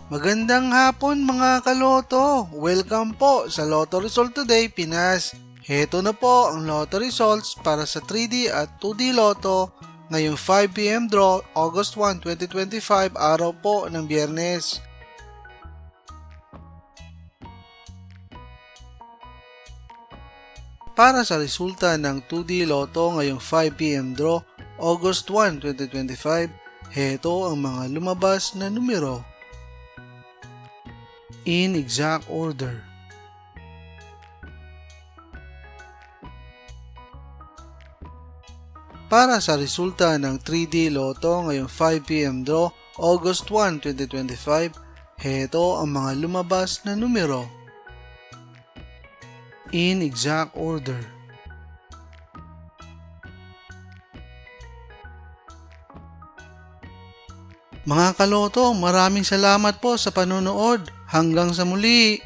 Magandang hapon mga kaloto! Welcome po sa Lotto Result Today Pinas. Heto na po ang Lotto Results para sa 3D at 2D Lotto ngayong 5pm draw August 1, 2025 araw po ng Biyernes. Para sa resulta ng 2D Lotto ngayong 5pm draw August 1, 2025, heto ang mga lumabas na numero. In exact order. Para sa resulta ng 3D Lotto ngayong 5pm draw August 1, 2025, heto ang mga lumabas na numero. In exact order. Mga kaloto, maraming salamat po sa panonood. Hanggang sa muli!